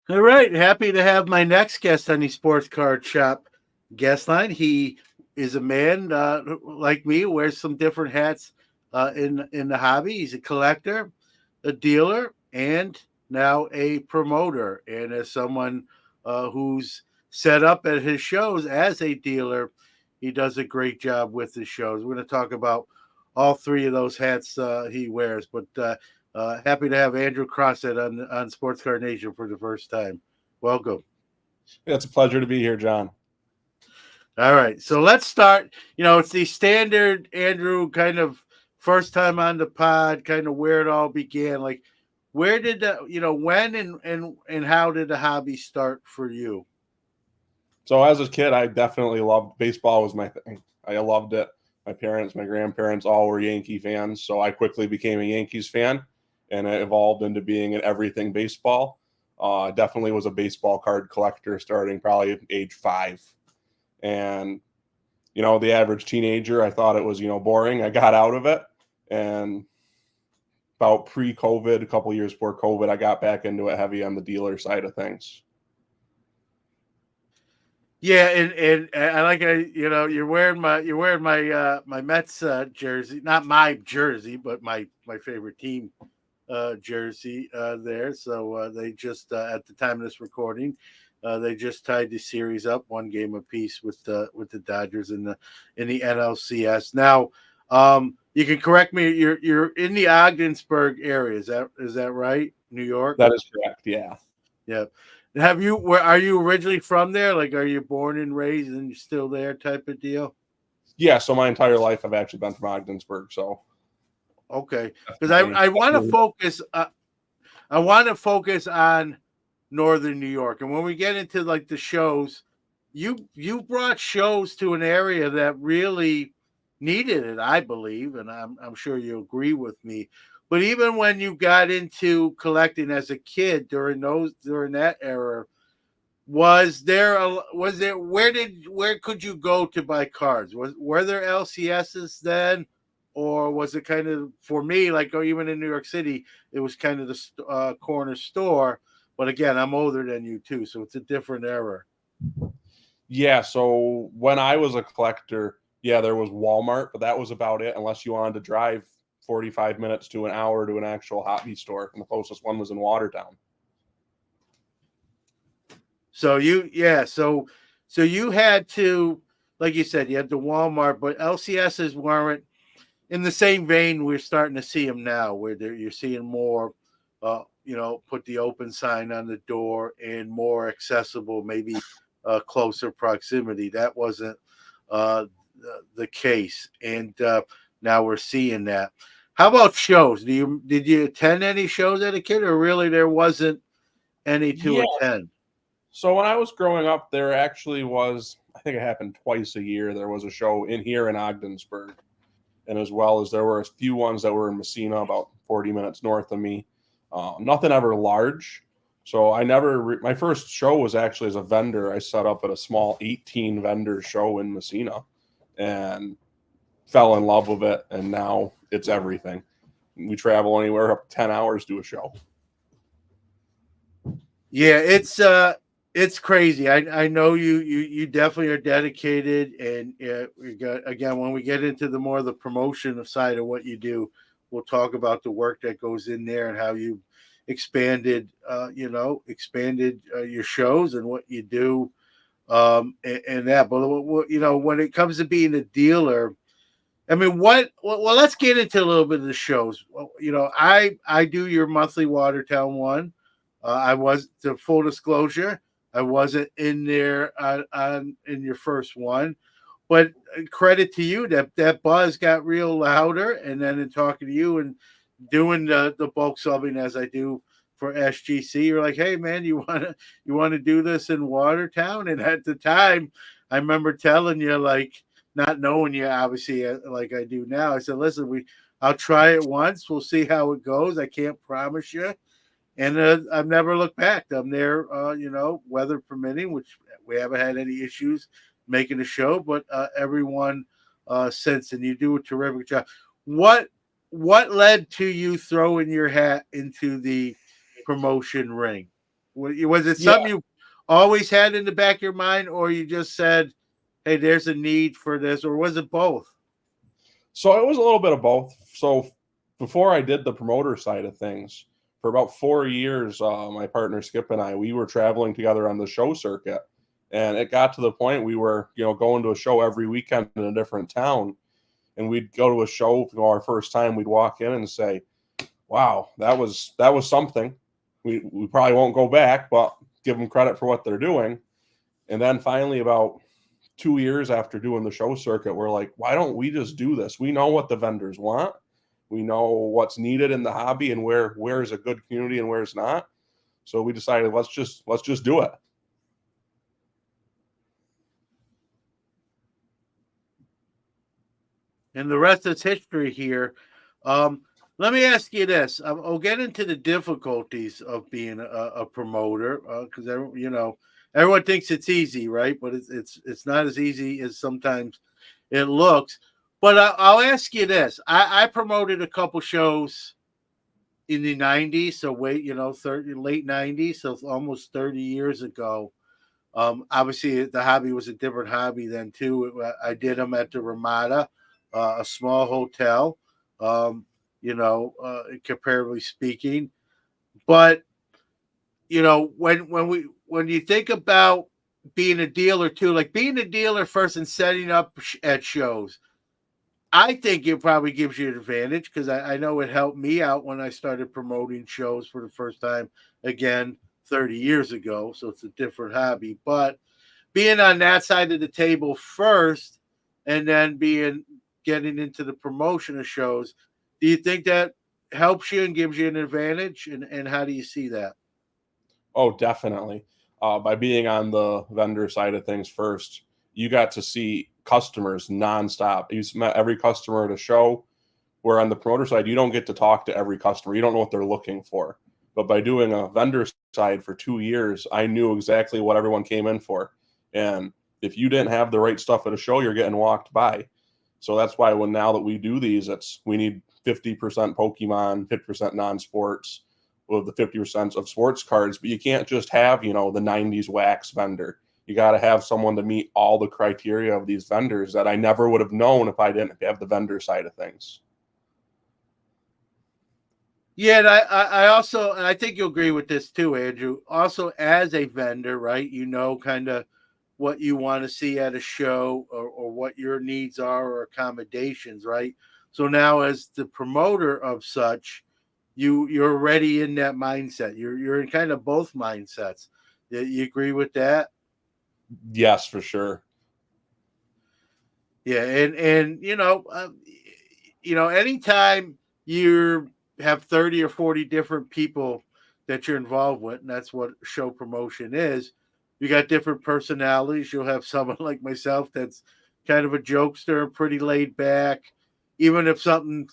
All right. Happy to have my next guest on the Sports Card Shop guest line. He is a man like me, wears some different hats in the hobby. He's a collector, a dealer, and now a promoter. And as someone who's set up at his shows as a dealer, he does a great job with his shows. We're going to talk about all three of those hats he wears. But happy to have Andrew Crossett on Sports Card Nation for the first time. Welcome. It's a pleasure to be here, John. All right, so let's start. It's the standard Andrew kind of first time on the pod, kind of where it all began. Like, where did when and how did the hobby start for you? So as a kid, I definitely loved baseball was my thing. I loved it. My parents, my grandparents all were Yankee fans, so I quickly became a Yankees fan, and it evolved into being an everything baseball. Definitely was a baseball card collector starting probably at age 5. And the average teenager, I thought it was boring. I got out of it, and about pre-COVID, a couple years before COVID, I got back into it heavy on the dealer side of things. Yeah, and I like you're wearing my my Mets jersey, not my jersey, but my favorite team jersey there. So they just at the time of this recording, they just tied the series up one game apiece with the Dodgers in the NLCS. Now, you can correct me. You're in the Ogdensburg area. Is that right? New York. That is correct. Yeah. Yeah. Have you? Where are you originally from? There, like, are you born and raised and you're still there, type of deal? Yeah. So my entire life, I've actually been from Ogdensburg. So Okay, because definitely, I want to definitely. focus. I want to focus on northern New York, and when we get into like the shows, you brought shows to an area that really needed it, I believe, and I'm sure you agree with me. But even when you got into collecting as a kid during that era, was there where could you go to buy cards? Were there LCSs then, or was it kind of for me like, or even in New York City, it was kind of the corner store? But again, I'm older than you too, so it's a different era. Yeah. So when I was a collector, yeah, there was Walmart, but that was about it. Unless you wanted to drive 45 minutes to an hour to an actual hobby store, and the closest one was in Watertown. So so you had to, like you said, you had the Walmart, but LCSs weren't in the same vein. We're starting to see them now, where you're seeing more, put the open sign on the door and more accessible, maybe closer proximity. That wasn't the case, and now we're seeing that. How about shows? Did you attend any shows as a kid, or really there wasn't any to Yeah. attend? So when I was growing up, there actually was, I think it happened twice a year. There was a show in here in Ogdensburg, and as well as there were a few ones that were in Messina, about 40 minutes north of me. Nothing ever large. So I never, my first show was actually as a vendor. I set up at a small 18 vendor show in Messina and fell in love with it. And now it's everything. We travel anywhere up to 10 hours to a show. Yeah, it's crazy. I know you definitely are dedicated, and we got again when we get into the more the promotion side of what you do, we'll talk about the work that goes in there and how you expanded your shows and what you do, and that. But when it comes to being a dealer, I mean, well, let's get into a little bit of the shows. Well, I do your monthly Watertown one. I was, to full disclosure, I wasn't in there in your first one, but credit to you that that buzz got real louder, and then in talking to you and doing the bulk subbing as I do for SGC, you're like, hey man, you wanna do this in Watertown? And at the time, I remember telling you, like, not knowing you obviously like I do now. I said, listen, I'll try it once. We'll see how it goes. I can't promise you, and I've never looked back. I'm there, weather permitting, which we haven't had any issues making a show, but everyone since, and you do a terrific job. What what led to you throwing your hat into the promotion ring? Was it Yeah. something you always had in the back of your mind, or you just said, "Hey, there's a need for this," or was it both? So it was a little bit of both. So before I did the promoter side of things, for about 4 years, my partner Skip and I, we were traveling together on the show circuit, and it got to the point we were, going to a show every weekend in a different town, and we'd go to a show, our first time, we'd walk in and say, "Wow, that was something." We probably won't go back, but give them credit for what they're doing. And then finally, about 2 years after doing the show circuit, we're like, why don't we just do this? We know what the vendors want. We know what's needed in the hobby and where is a good community and where's not. So we decided let's just do it. And the rest is history here. Um, Let me ask you this: I'll get into the difficulties of being a promoter because everyone thinks it's easy, right? But it's not as easy as sometimes it looks. But I'll ask you this: I promoted a couple shows in the '90s, so late '90s, so almost 30 years ago. Obviously, the hobby was a different hobby then too. I did them at the Ramada, a small hotel, comparatively speaking. But when you think about being a dealer too, like being a dealer first and setting up at shows, I think it probably gives you an advantage because I know it helped me out when I started promoting shows for the first time again 30 years ago. So it's a different hobby, but being on that side of the table first and then getting into the promotion of shows, do you think that helps you and gives you an advantage? And how do you see that? Oh, definitely. By being on the vendor side of things first, you got to see customers nonstop. You met every customer at a show. Where on the promoter side, you don't get to talk to every customer. You don't know what they're looking for. But by doing a vendor side for 2 years, I knew exactly what everyone came in for. And if you didn't have the right stuff at a show, you're getting walked by. So that's why now that we do these, we need 50% Pokemon, 50% non-sports, with the 50% of sports cards. But you can't just have, the 90s wax vendor. You got to have someone to meet all the criteria of these vendors that I never would have known if I didn't have the vendor side of things. Yeah, and I also, and I think you'll agree with this too, Andrew. Also, as a vendor, right, kind of what you want to see at a show or what your needs are or accommodations, right? So now, as the promoter of such, you're already in that mindset. You're in kind of both mindsets. You agree with that? Yes, for sure. Yeah, and anytime you have 30 or 40 different people that you're involved with, and that's what show promotion is, you got different personalities. You'll have someone like myself that's kind of a jokester, pretty laid back. Even if something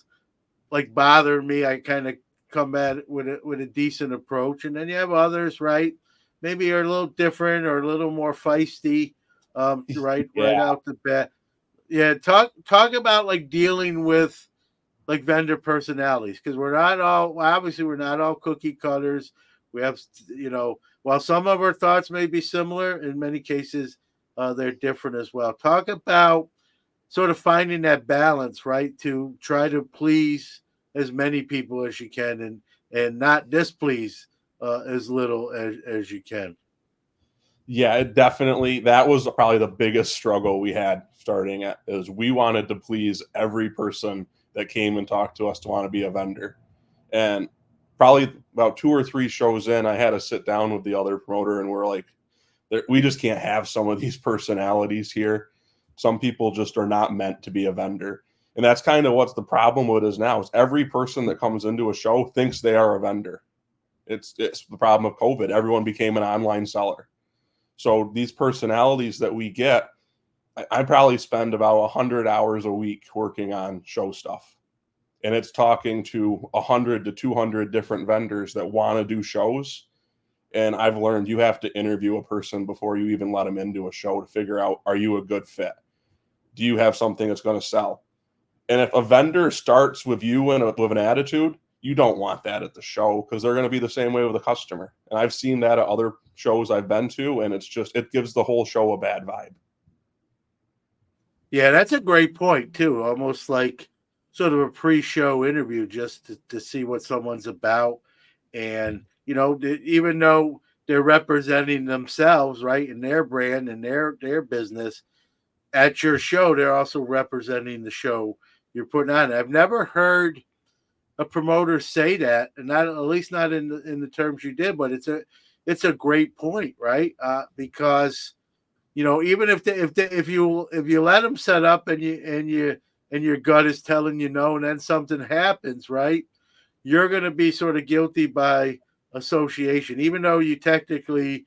like bothered me, I kind of come at it with a decent approach. And then you have others, right? Maybe you're a little different or a little more feisty, right Yeah. out the bat. Yeah, talk about like dealing with like vendor personalities because we're not all cookie cutters. We have while some of our thoughts may be similar, in many cases they're different as well. Talk about sort of finding that balance, right, to try to please as many people as you can and not displease as little as you can. Yeah, it definitely that was probably the biggest struggle we had starting at is we wanted to please every person that came and talked to us to want to be a vendor. And probably about 2 or 3 shows in, I had to sit down with the other promoter and we're like, we just can't have some of these personalities here. Some people just are not meant to be a vendor. And that's kind of what's the problem with is now is every person that comes into a show thinks they are a vendor. It's the problem of COVID. Everyone became an online seller. So these personalities that we get, I probably spend about 100 hours a week working on show stuff. And it's talking to 100 to 200 different vendors that want to do shows. And I've learned you have to interview a person before you even let them into a show to figure out, are you a good fit? Do you have something that's going to sell? And if a vendor starts with you with an attitude, You don't want that at the show because they're going to be the same way with a customer. And I've seen that at other shows I've been to, and it gives the whole show a bad vibe. Yeah, that's a great point too. Almost like sort of a pre-show interview just to see what someone's about. And even though they're representing themselves, right, in their brand and their business at your show, they're also representing the show you're putting on. I've never heard a promoter say that, and not at least not in the terms you did, but it's a great point, right? Because even if you let them set up and your gut is telling you no, and then something happens, right? You're going to be sort of guilty by association, even though you technically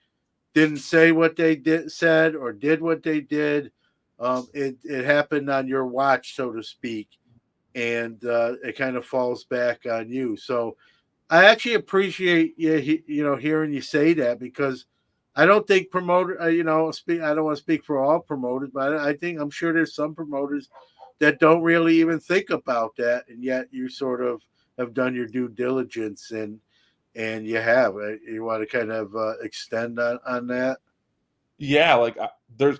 didn't say what they said or did what they did. It happened on your watch, so to speak, and it kind of falls back on you. So I actually appreciate hearing you say that, because I don't think promoter I don't want to speak for all promoters, but I'm sure there's some promoters that don't really even think about that, and yet you sort of have done your due diligence, and you have. You want to kind of extend on that? Yeah, like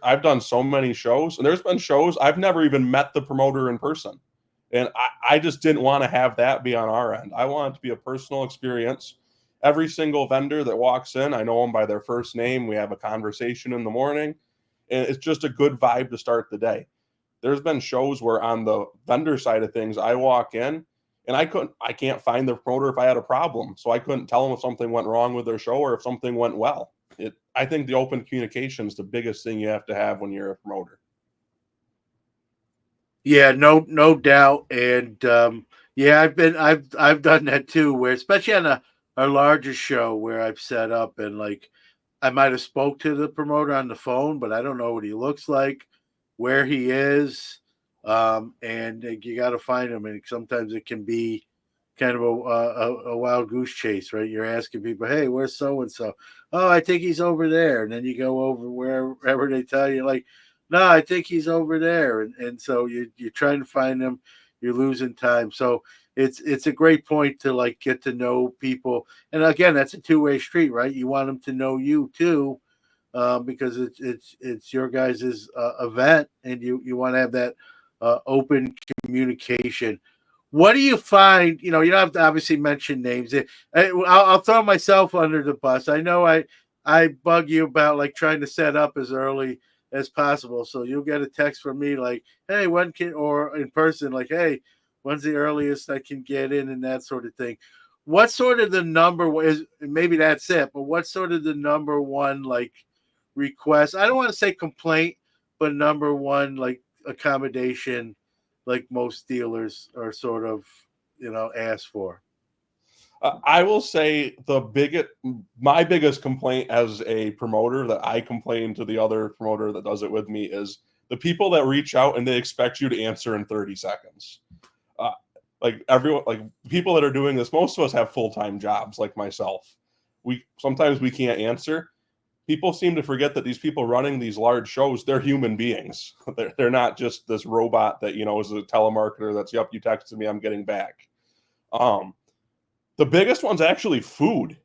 I've done so many shows, and there's been shows I've never even met the promoter in person. And I just didn't want to have that be on our end. I want it to be a personal experience. Every single vendor that walks in, I know them by their first name. We have a conversation in the morning, and it's just a good vibe to start the day. There's been shows where on the vendor side of things, I walk in and I can't find the promoter if I had a problem. So I couldn't tell them if something went wrong with their show or if something went well. I think the open communication is the biggest thing you have to have when you're a promoter. Yeah, no doubt. And yeah, I've done that too, where especially on a larger show where I've set up, and like I might have spoke to the promoter on the phone, but I don't know what he looks like, where he is, and you got to find him. And sometimes it can be kind of a wild goose chase, right? You're asking people, "Hey, where's so and so?" "Oh, I think he's over there," and then you go over wherever they tell you, like, "No, I think he's over there," and so you're trying to find him. You're losing time. So it's a great point to like get to know people, and again, that's a two-way street, right? You want them to know you too, because it's your guys' event, and you want to have that open communication. What do you find? You don't have to obviously mention names. I'll throw myself under the bus. I know I bug you about like trying to set up as early as possible. So you'll get a text from me like, "Hey, when can," or in person like, "Hey, when's the earliest I can get in," and that sort of thing. What sort of the number is? Maybe that's it. But what's sort of the number one like request? I don't want to say complaint, but number one like accommodation, like most dealers are sort of asked for. I will say my biggest complaint as a promoter that I complain to the other promoter that does it with me is the people that reach out and they expect you to answer in 30 seconds. Uh, like people that are doing this, most of us have full-time jobs like myself. Sometimes we can't answer. People seem to forget that these people running these large shows, they're human beings. They're not just this robot that, is a telemarketer that's, "Yep, you texted me, I'm getting back." The biggest one's actually food.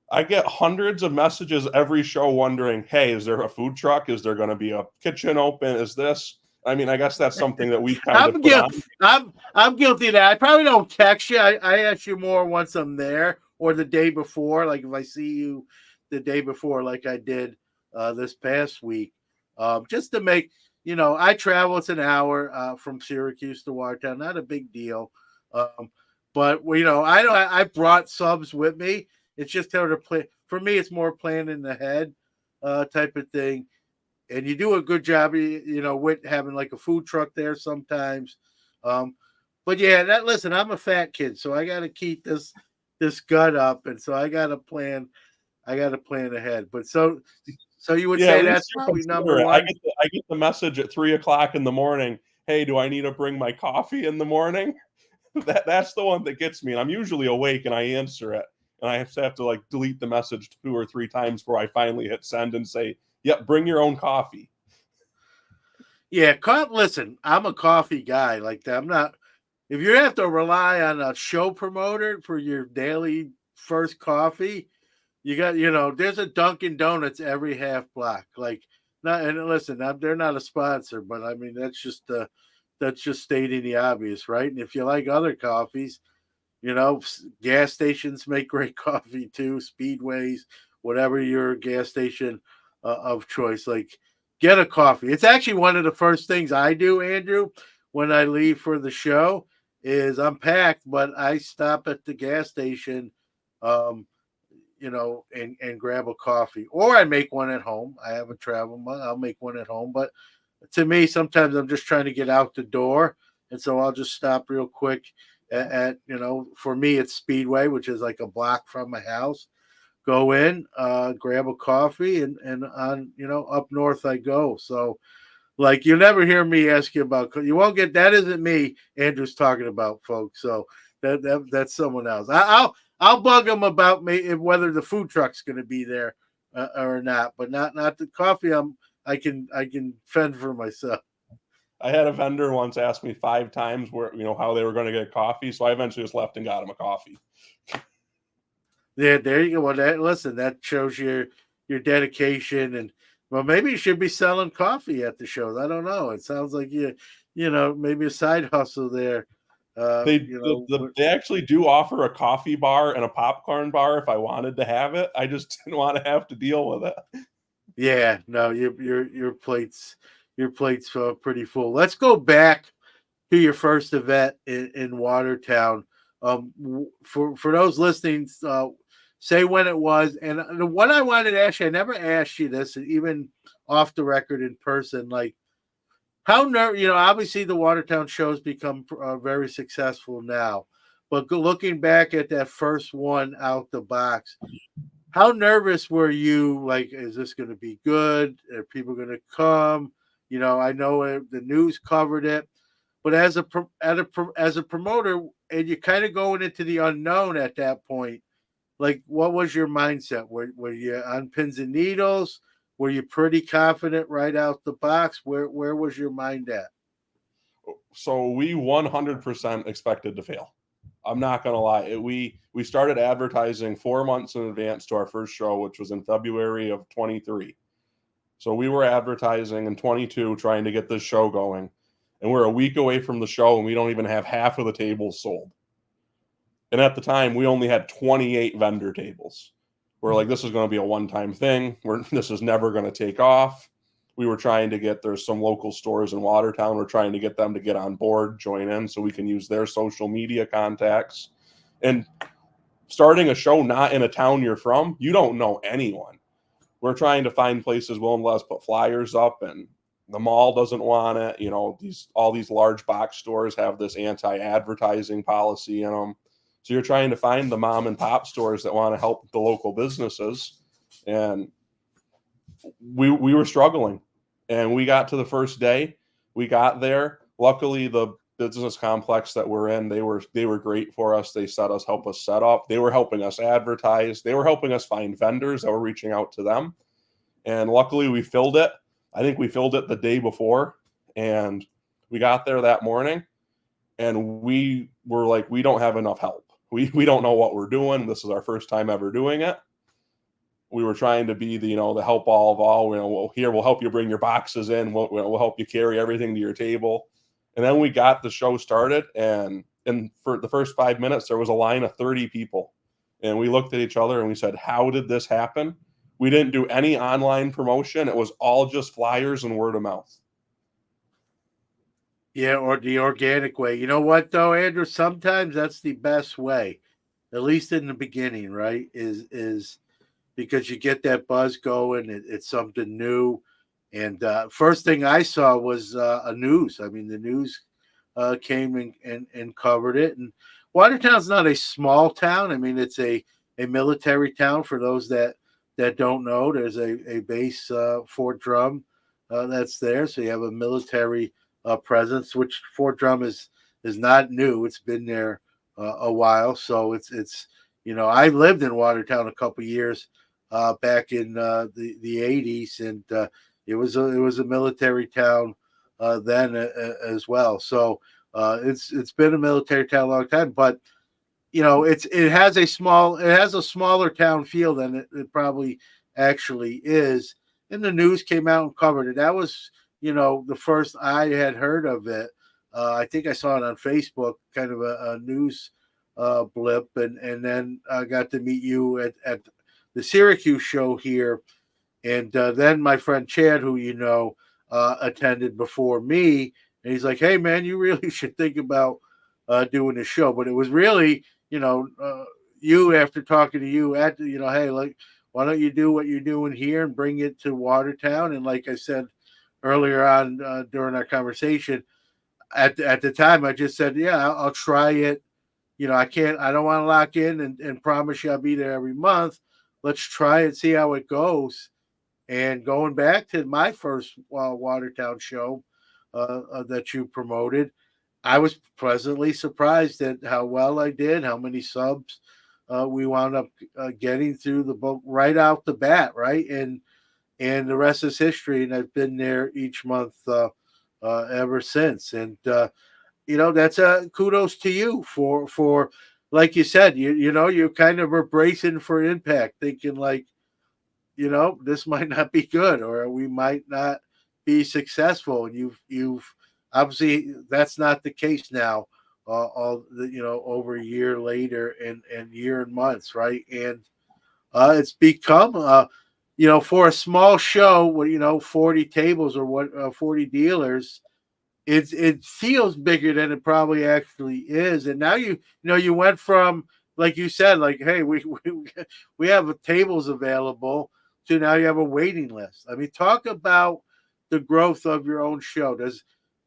I get hundreds of messages every show wondering, "Hey, is there a food truck? Is there going to be a kitchen open? Is this?" I mean, I guess that's something that we kind of put on. I'm guilty of that. I probably don't text you. I ask you more once I'm there or the day before. Like if I see you the day before, like I did this past week, just to make I travel. It's an hour from Syracuse to Watertown. Not a big deal. But I brought subs with me. It's just how to play. For me, it's more planning ahead type of thing. And you do a good job, with having like a food truck there sometimes. But yeah, listen, I'm a fat kid, so I got to keep this gut up, and so I got to plan. I got to plan ahead. But so you would say that's probably number one. I get the message at 3 o'clock in the morning. "Hey, do I need to bring my coffee in the morning?" That's the one that gets me. And I'm usually awake and I answer it. And I have to like delete the message 2 or 3 times before I finally hit send and say, "Yep, bring your own coffee." Yeah, listen, I'm a coffee guy like that. I'm not. if you have to rely on a show promoter for your daily first coffee, you got, there's a Dunkin' Donuts every half block. Like, not, and listen, they're not a sponsor, but I mean that's just stating the obvious, right? And if you like other coffees, gas stations make great coffee too. Speedways, whatever your gas station of choice, like get a coffee. It's actually one of the first things I do, Andrew, when I leave for the show. Is I'm packed, but I stop at the gas station, um, and grab a coffee, or I make one at home. I have a travel mug. I'll make one at home, but to me, sometimes I'm just trying to get out the door, and so I'll just stop real quick for me, it's Speedway, which is like a block from my house. Go in, grab a coffee, and on up north I go. So like you never hear me ask you about. You won't get that. Isn't me Andrew's talking about, folks. So that's someone else. I'll bug him about whether the food truck's going to be there or not, but not the coffee. I can fend for myself. I had a vendor once ask me 5 times where how they were going to get coffee, so I eventually just left and got him a coffee. Yeah, there you go. Well, that shows your dedication, and well, maybe you should be selling coffee at the shows. I don't know. It sounds like maybe a side hustle there. They actually do offer a coffee bar and a popcorn bar if I wanted to have it. I just didn't want to have to deal with it. Yeah, no, your plate's pretty full. Let's go back to your first event in Watertown. For those listening, say when it was. And what I wanted to ask you, I never asked you this, even off the record in person. Like, obviously the Watertown shows become very successful now, but looking back at that first one out the box, how nervous were you? Like, is this going to be good? Are people going to come? I know the news covered it, but as a promoter, and you're kind of going into the unknown at that point. Like, what was your mindset? Were you on pins and needles? Were you pretty confident right out the box? Where was your mind at? So we 100% expected to fail. I'm not gonna lie. We started advertising 4 months in advance to our first show, which was in February of 23. So we were advertising in 22, trying to get this show going, and we're a week away from the show, and we don't even have half of the tables sold. And at the time, we only had 28 vendor tables. We're like, this is going to be a one-time thing. This is never going to take off. We were trying to there's some local stores in Watertown. We're trying to get them to get on board, join in, so we can use their social media contacts. And starting a show not in a town you're from, you don't know anyone. We're trying to find places willing to let us put flyers up, and the mall doesn't want it. All these large box stores have this anti-advertising policy in them. So you're trying to find the mom and pop stores that want to help the local businesses. And we were struggling. And we got to the first day. We got there. Luckily, the business complex that we're in, they were great for us. They help us set up. They were helping us advertise. They were helping us find vendors that were reaching out to them. And luckily we filled it. I think we filled it the day before. And we got there that morning, and we were like, we don't have enough help. We don't know what we're doing. This is our first time ever doing it. We were trying to be the help all of all. We'll help you bring your boxes in. We'll help you carry everything to your table. And then we got the show started, and for the first 5 minutes, there was a line of 30 people. And we looked at each other and we said, how did this happen? We didn't do any online promotion. It was all just flyers and word of mouth. Yeah, or the organic way. You know what though, Andrew? Sometimes that's the best way, at least in the beginning, right? Is because you get that buzz going. It's something new. And first thing I saw was a news. I mean, the news came and covered it. And Watertown's not a small town. I mean, it's a military town. For those that don't know, there's a base, Fort Drum, that's there. So you have a military presence, which Fort Drum is not new. It's been there a while. So it's I lived in Watertown a couple years back in the 80s, and it was a military town then as well. So It's been a military town a long time, but it has a smaller town feel than it probably actually is. And the news came out and covered it. That was the first I had heard of it. I think I saw it on Facebook, kind of a news blip, and then I got to meet you at the Syracuse show here, and then my friend Chad, who attended before me, and he's like, "Hey man, you really should think about doing a show." But it was really, you after talking to you hey, like, why don't you do what you're doing here and bring it to Watertown? And like I said earlier on during our conversation, at the time, I just said, yeah, I'll try it. I don't want to lock in and promise you I'll be there every month. Let's try it, see how it goes. And going back to my first Watertown show that you promoted, I was pleasantly surprised at how well I did, how many subs we wound up getting through the book right out the bat, right? And the rest is history. And I've been there each month ever since. And that's a kudos to you for like you said, you kind of were bracing for impact, thinking like, this might not be good, or we might not be successful. And you've obviously that's not the case now. All the over a year later and year and months, right? And it's become for a small show with 40 tables or 40 dealers, it feels bigger than it probably actually is. And now you went from, like you said, like, hey, we have tables available, to now you have a waiting list. I mean, talk about the growth of your own show.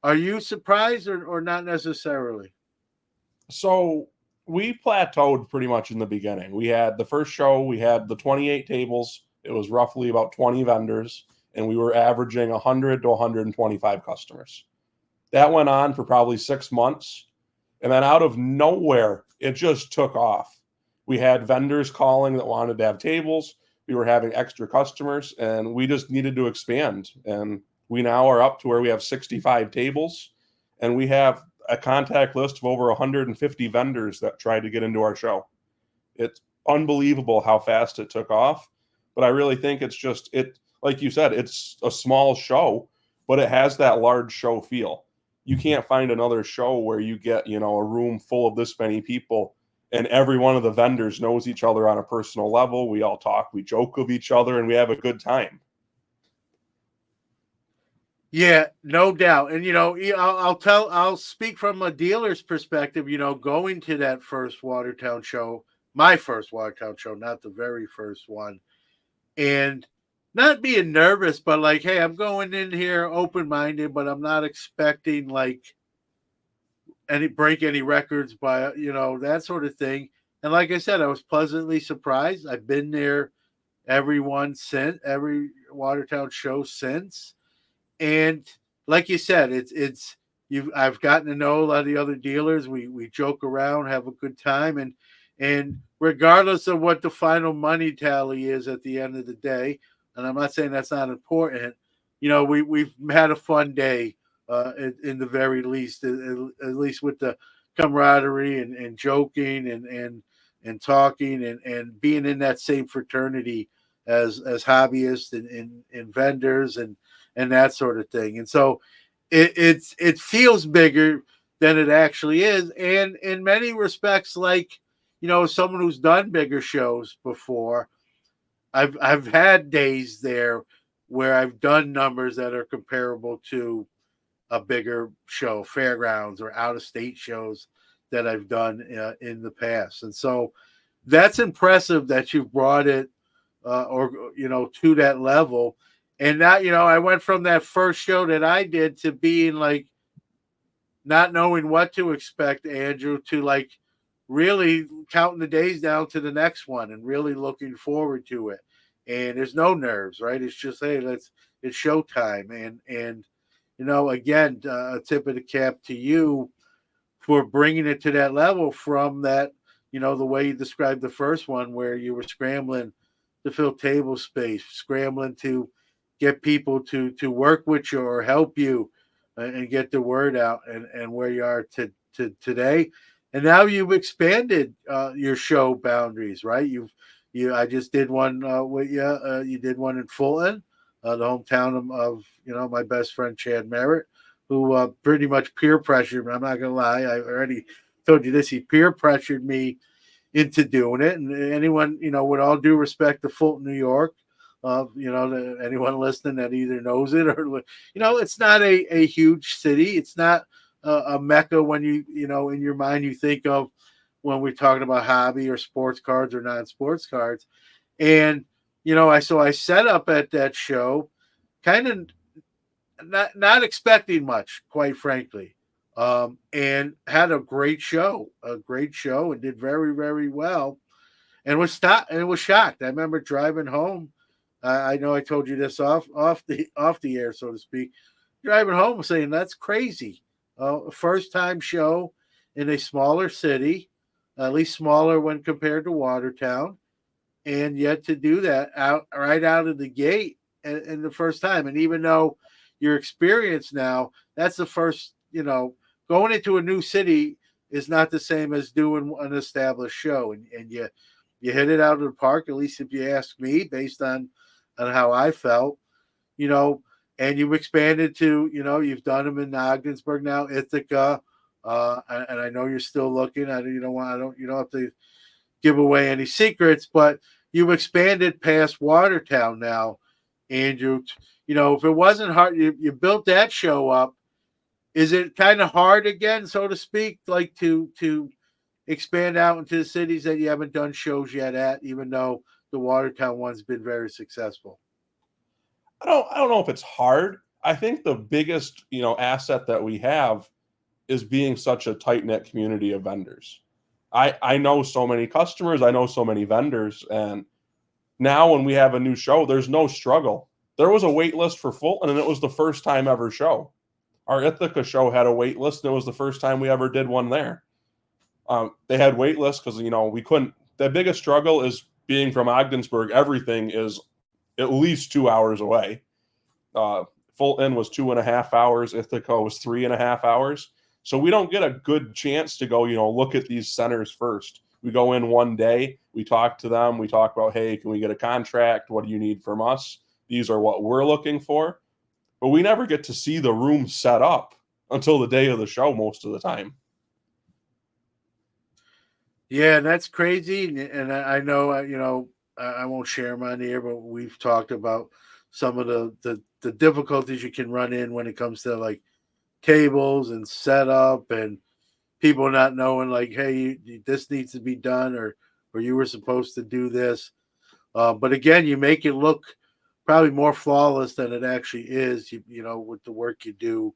Are you surprised or not necessarily? So we plateaued pretty much in the beginning. We had the first show, we had the 28 tables. It was roughly about 20 vendors, and we were averaging 100 to 125 customers. That went on for probably 6 months. And then out of nowhere, it just took off. We had vendors calling that wanted to have tables. We were having extra customers, and we just needed to expand. And we now are up to where we have 65 tables, and we have a contact list of over 150 vendors that tried to get into our show. It's unbelievable how fast it took off. But I really think like you said, it's a small show, but it has that large show feel. You can't find another show where you get, a room full of this many people and every one of the vendors knows each other on a personal level. We all talk, we joke with each other, and we have a good time. Yeah, no doubt. And I'll speak from a dealer's perspective. Going to that first Watertown show, my first Watertown show, not the very first one, and not being nervous, but like, hey, I'm going in here open minded, but I'm not expecting like break any records by that sort of thing. And like I said, I was pleasantly surprised. I've been there every Watertown show since. And like you said, I've gotten to know a lot of the other dealers. We joke around, have a good time, and regardless of what the final money tally is at the end of the day, and I'm not saying that's not important, we've had a fun day in the very least, at least with the camaraderie and joking and talking and being in that same fraternity as hobbyists and vendors and that sort of thing. And so it feels bigger than it actually is. And in many respects, like, someone who's done bigger shows before, I've had days there where I've done numbers that are comparable to a bigger show, fairgrounds or out of state shows that I've done in the past. And so that's impressive that you've brought it to that level. And now, I went from that first show that I did to being like not knowing what to expect, Andrew, to like really counting the days down to the next one and really looking forward to it. And there's no nerves, right? It's just, hey, it's showtime. And again, a tip of the cap to you for bringing it to that level from that, the way you described the first one where you were scrambling to fill table space, scrambling to get people to work with you or help you and get the word out, and where you are to today. And now you've expanded your show boundaries, right? I just did one with you. You did one in Fulton, the hometown of my best friend Chad Merritt, who pretty much peer pressured me. I'm not gonna lie, I already told you this. He peer pressured me into doing it. And anyone, with all due respect to Fulton, New York, to anyone listening that either knows it or, it's not a huge city. It's not a mecca when in your mind, you think of when we're talking about hobby or sports cards or non-sports cards. And, I set up at that show kind of not expecting much, quite frankly. And had a great show, and did very, very well, and was shocked. I remember driving home. I know I told you this off the air, so to speak. Driving home, saying that's crazy. First time show in a smaller city, at least smaller when compared to Watertown, and yet to do that right out of the gate and the first time. And even though your experience now, that's the first, going into a new city is not the same as doing an established show. And you hit it out of the park, at least if you ask me, based on how I felt, you know, and you've expanded to, you've done them in Ogdensburg now, Ithaca, and I know you're still looking. You don't have to give away any secrets, but you've expanded past Watertown now, Andrew. If it wasn't hard, you built that show up. Is it kind of hard again, so to speak, like to expand out into the cities that you haven't done shows yet at, even though the Watertown one's been very successful? I don't know if it's hard. I think the biggest, asset that we have is being such a tight-knit community of vendors. I know so many customers, I know so many vendors, and now when we have a new show, there's no struggle. There was a wait list for Fulton, and it was the first time ever show. Our Ithaca show had a wait list, and it was the first time we ever did one there. They had wait lists because we couldn't. The biggest struggle is being from Ogdensburg. Everything is at least 2 hours away. Fulton was 2.5 hours. Ithaca was 3.5 hours. So we don't get a good chance to go, look at these centers first. We go in one day, we talk to them, we talk about, hey, can we get a contract? What do you need from us? These are what we're looking for. But we never get to see the room set up until the day of the show most of the time. Yeah, that's crazy. And I know, I won't share them on here, but we've talked about some of the difficulties you can run in when it comes to like tables and setup and people not knowing like, hey, this needs to be done, or you were supposed to do this. But again, you make it look probably more flawless than it actually is, with the work you do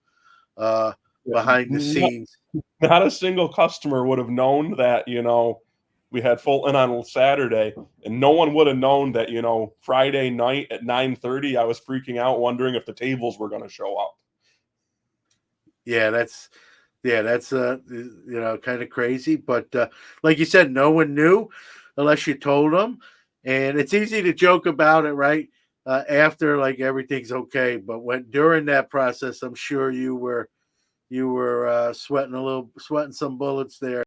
behind the scenes. Not a single customer would have known that, we had Fulton on Saturday, and no one would have known that, Friday night at 9:30, I was freaking out wondering if the tables were going to show up. Yeah, that's kind of crazy. But like you said, no one knew unless you told them, and it's easy to joke about it, right? After like everything's okay, but when during that process, I'm sure you were sweating some bullets there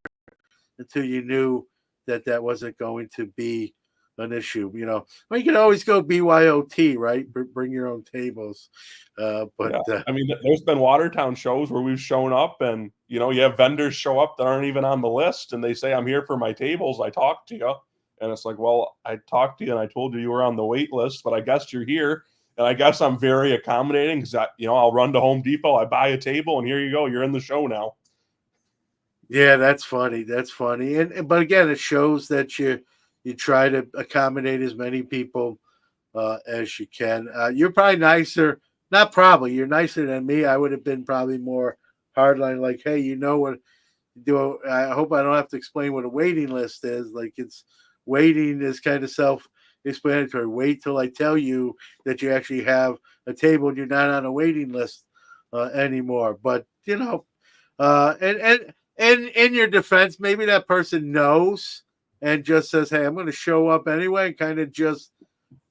until you knew that wasn't going to be an issue. Well, you can always go BYOT, right? Bring your own tables. But Yeah. I mean, there's been Watertown shows where we've shown up and, you have vendors show up that aren't even on the list and they say, I'm here for my tables. I talked to you. And it's like, well, I talked to you and I told you were on the wait list, but I guess you're here. And I guess I'm very accommodating because, I'll run to Home Depot, I buy a table, and here you go. You're in the show now. yeah, that's funny. That's funny. But again, it shows that you try to accommodate as many people as you can. You're probably nicer. Not probably. You're nicer than me. I would have been probably more hardline. Like, hey, you know what? I hope I don't have to explain what a waiting list is. Like, it's waiting is kind of self-explanatory. Wait till I tell you that you actually have a table and you're not on a waiting list anymore. But and in your defense, maybe that person knows and just says, "Hey, I'm going to show up anyway," and kind of just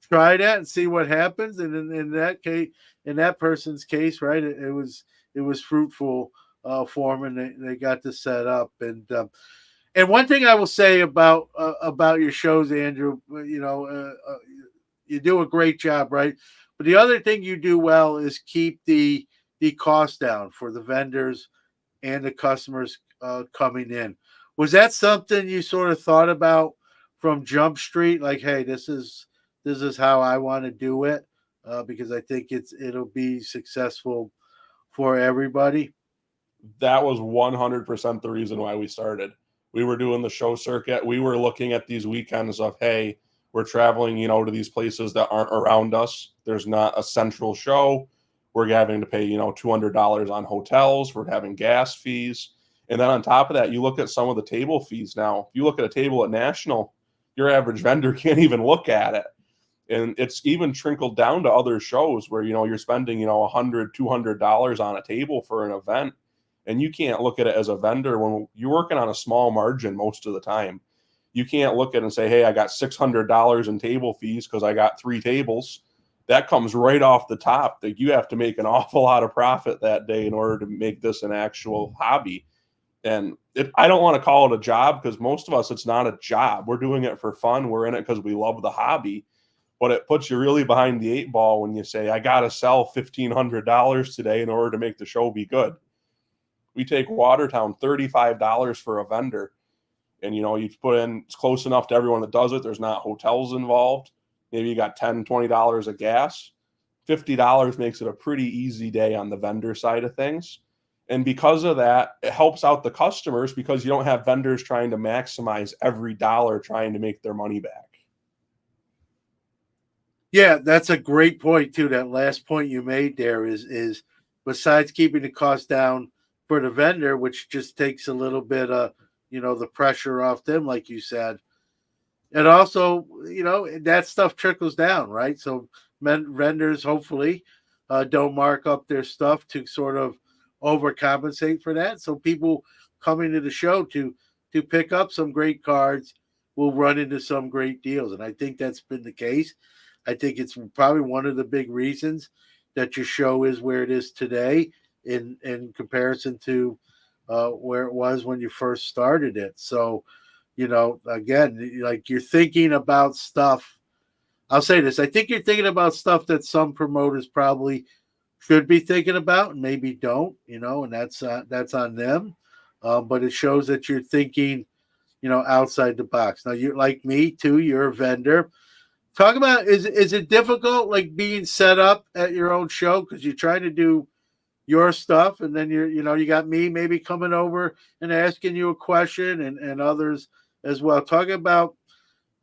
try that and see what happens. And in that case, in that person's case, right, it was fruitful for them, and they got to set up. And one thing I will say about your shows, Andrew, you do a great job, right? But the other thing you do well is keep the cost down for the vendors and the customers coming in. Was that something you sort of thought about from Jump Street? Like, hey, this is how I want to do it because I think it'll be successful for everybody. That was 100% the reason why we started. We were doing the show circuit. We were looking at these weekends of, hey, we're traveling, to these places that aren't around us. There's not a central show. We're having to pay, $200 on hotels. We're having gas fees. And then on top of that, you look at some of the table fees now. If you look at a table at National, your average vendor can't even look at it. And it's even trickled down to other shows where, you're spending, $100, $200 on a table for an event. And you can't look at it as a vendor when you're working on a small margin most of the time. You can't look at it and say, hey, I got $600 in table fees because I got 3 tables. That comes right off the top that you have to make an awful lot of profit that day in order to make this an actual hobby. And I don't want to call it a job because most of us, it's not a job. We're doing it for fun. We're in it because we love the hobby. But it puts you really behind the 8 ball when you say, I got to sell $1,500 today in order to make the show be good. We take Watertown, $35 for a vendor. And, you put in, it's close enough to everyone that does it. There's not hotels involved. Maybe you got $10, $20 of gas. $50 makes it a pretty easy day on the vendor side of things. And because of that, it helps out the customers because you don't have vendors trying to maximize every dollar trying to make their money back. Yeah, that's a great point too. That last point you made there is besides keeping the cost down for the vendor, which just takes a little bit of the pressure off them, like you said, and also that stuff trickles down, right? So vendors hopefully don't mark up their stuff to sort of overcompensate for that. So people coming to the show to pick up some great cards will run into some great deals, and I think that's been the case. I think it's probably one of the big reasons that your show is where it is today in comparison to where it was when you first started it. So, again, like you're thinking about stuff. I'll say this. I think you're thinking about stuff that some promoters probably should be thinking about and maybe don't, and that's on them. But it shows that you're thinking, outside the box. Now, you're like me too. You're a vendor. Talk about is it difficult like being set up at your own show because you're trying to do your stuff and then you got me maybe coming over and asking you a question and others as well. Talk about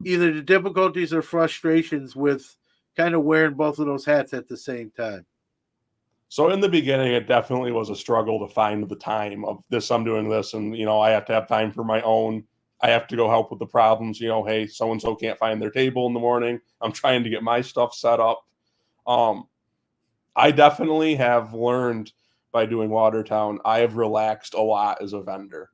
either the difficulties or frustrations with kind of wearing both of those hats at the same time. So in the beginning, it definitely was a struggle to find the time of this. I'm doing this, and I have to have time for my own. I have to go help with the problems. Hey, so and so can't find their table in the morning. I'm trying to get my stuff set up. I definitely have learned by doing Watertown. I have relaxed a lot as a vendor.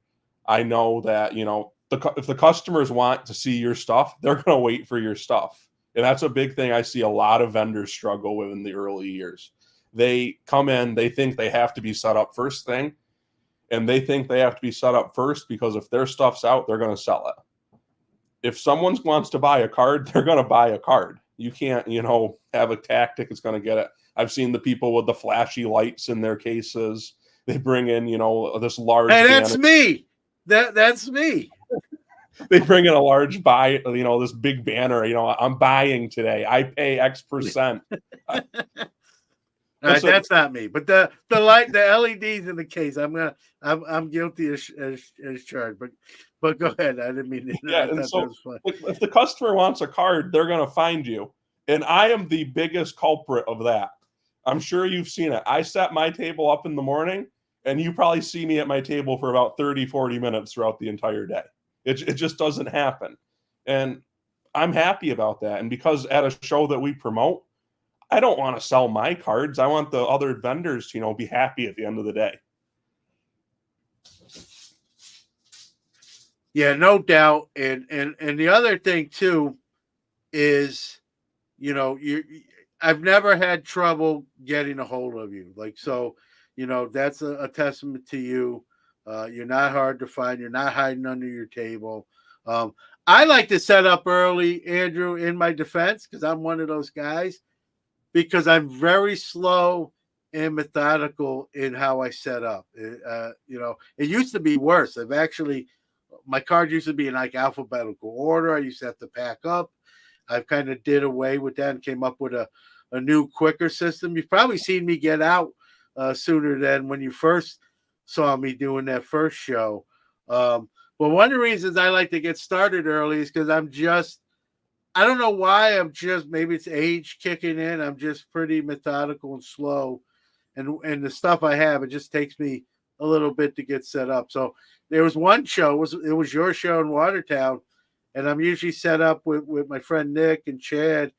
I know that if the customers want to see your stuff, they're going to wait for your stuff, and that's a big thing I see a lot of vendors struggle with in the early years. They come in, they think they have to be set up first thing, and they think they have to be set up first because if their stuff's out, they're going to sell it. If someone wants to buy a card, they're going to buy a card. You can't, have a tactic that's going to get it. I've seen the people with the flashy lights in their cases. They bring in, this large. Hey, that's me. That's me. They bring in a large buy, this big banner. I'm buying today. I pay X%. All right, that's not me, but the light, the LEDs in the case, I'm guilty as charged. But go ahead. I didn't mean to. Yeah, and so if the customer wants a card, they're going to find you, and I am the biggest culprit of that. I'm sure you've seen it. I set my table up in the morning, and you probably see me at my table for about 30, 40 minutes throughout the entire day. It just doesn't happen, and I'm happy about that. And because at a show that we promote, I don't want to sell my cards. I want the other vendors to, be happy at the end of the day. Yeah, no doubt. And the other thing too is, I've never had trouble getting a hold of you. Like, so, that's a testament to you. You're not hard to find. You're not hiding under your table. Um, I like to set up early, Andrew, in my defense, because I'm one of those guys, because I'm very slow and methodical in how I set up. It used to be worse. My cards used to be in like alphabetical order. I used to have to pack up. I've kind of did away with that and came up with a new, quicker system. You've probably seen me get out sooner than when you first saw me doing that first show. But one of the reasons I like to get started early is because I don't know why, maybe it's age kicking in. I'm just pretty methodical and slow. And the stuff I have, it just takes me a little bit to get set up. So there was one show, it was your show in Watertown, and I'm usually set up with my friend Nick and Chad,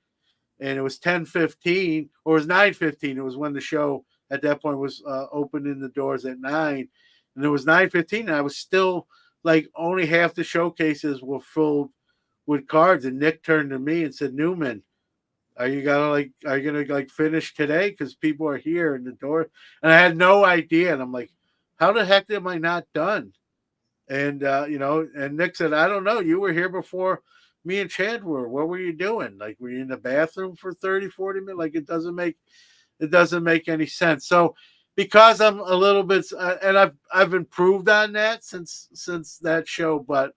and it was 10:15 or it was 9:15. It was when the show at that point was opening the doors at 9, and it was 9:15, and I was still like only half the showcases were filled with cards, and Nick turned to me and said, "Newman, are you gonna like finish today? Because people are here in the door." And I had no idea, and I'm like, "How the heck am I not done?" And Nick said, "I don't know. You were here before me and Chad were. What were you doing? Like, were you in the bathroom for 30, 40 minutes? Like, it doesn't make any sense." So because I'm a little bit, and I've improved on that since that show, but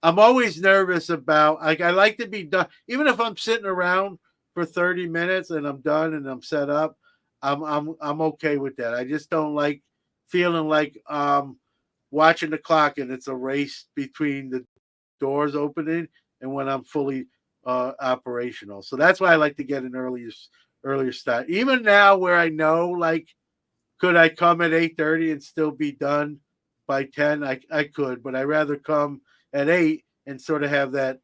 I'm always nervous about, like, I like to be done, even if I'm sitting around for 30 minutes and I'm done and I'm set up. I'm okay with that. I just don't like feeling like watching the clock and it's a race between the doors opening and when I'm fully operational. So that's why I like to get an earlier start. Even now, where I know, like, could I come at 8:30 and still be done by 10? I could, but I rather come at 8 and sort of have that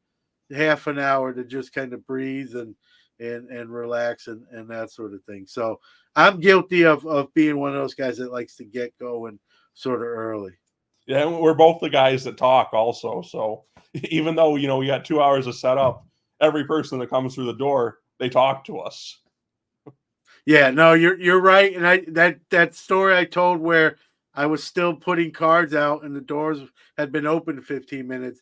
half an hour to just kind of breathe and relax and that sort of thing. So I'm guilty of being one of those guys that likes to get going sort of early. Yeah, we're both the guys that talk also. So even though, we got 2 hours of setup, every person that comes through the door, they talk to us. Yeah, no, you're right. And that story I told where I was still putting cards out and the doors had been open 15 minutes.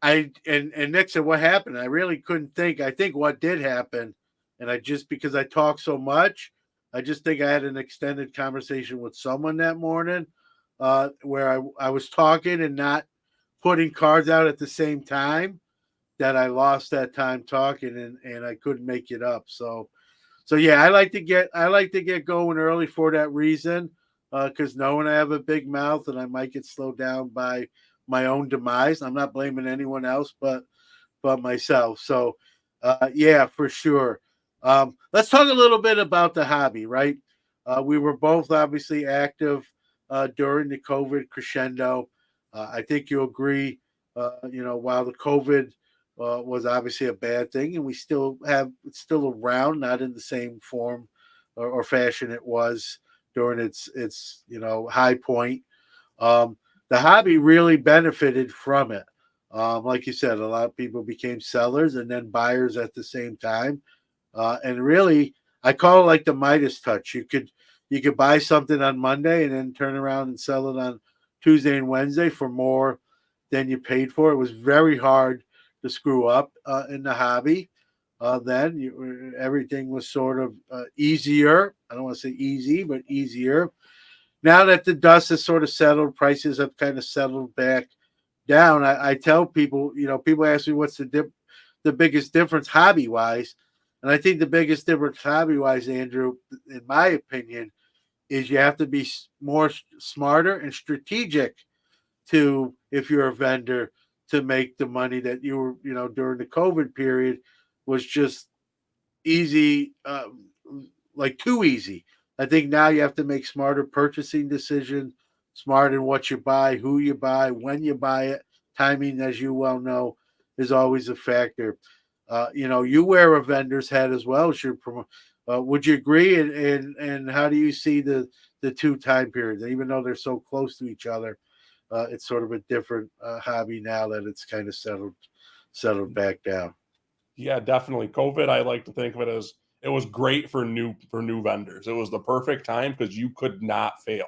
And Nick said, "What happened?" I really couldn't think. I think what did happen, and I just, because I talk so much, I just think I had an extended conversation with someone that morning, where I was talking and not putting cards out at the same time, that I lost that time talking and I couldn't make it up. So yeah, I like to get going early for that reason, because knowing I have a big mouth and I might get slowed down by my own demise. I'm not blaming anyone else but myself. So yeah, for sure. Let's talk a little bit about the hobby, right? We were both obviously active during the COVID crescendo. I think you'll agree. While the COVID was obviously a bad thing, and we still have it's still around, not in the same form or fashion it was during its high point. Um, the hobby really benefited from it. Like you said, a lot of people became sellers and then buyers at the same time. And really, I call it like the Midas touch. You could buy something on Monday and then turn around and sell it on Tuesday and Wednesday for more than you paid for. It was very hard to screw up in the hobby. Then everything was sort of easier. I don't want to say easy, but easier. Now that the dust has sort of settled, prices have kind of settled back down. I tell people, people ask me what's the biggest difference hobby wise, and I think the biggest difference hobby wise, Andrew, in my opinion, is you have to be more smarter and strategic to, if you're a vendor, to make the money that you were, during the COVID period was just easy, like too easy. I think now you have to make smarter purchasing decisions, smart in what you buy, who you buy, when you buy it. Timing, as you well know, is always a factor. You wear a vendor's hat as well as your promo. Would you agree? And how do you see the two time periods? Even though they're so close to each other, it's sort of a different hobby now that it's kind of settled back down. Yeah, definitely. COVID, I like to think of it as It was great for new vendors. It was the perfect time because you could not fail.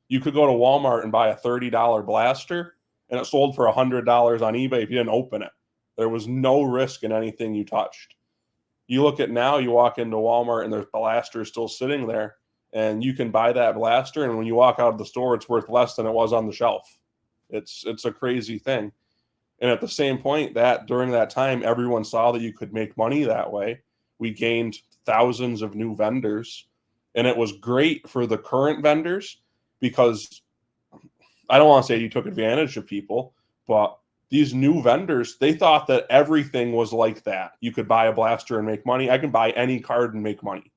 You could go to Walmart and buy a $30 blaster, and it sold for $100 on eBay if you didn't open it. There was no risk in anything you touched. You look at now, you walk into Walmart and there's blaster still sitting there, and you can buy that blaster, and when you walk out of the store, it's worth less than it was on the shelf. It's a crazy thing. And at the same point, that during that time, everyone saw that you could make money that way. We gained thousands of new vendors, and it was great for the current vendors because I don't want to say you took advantage of people, but these new vendors, they thought that everything was like that. You could buy a blaster and make money. I can buy any card and make money.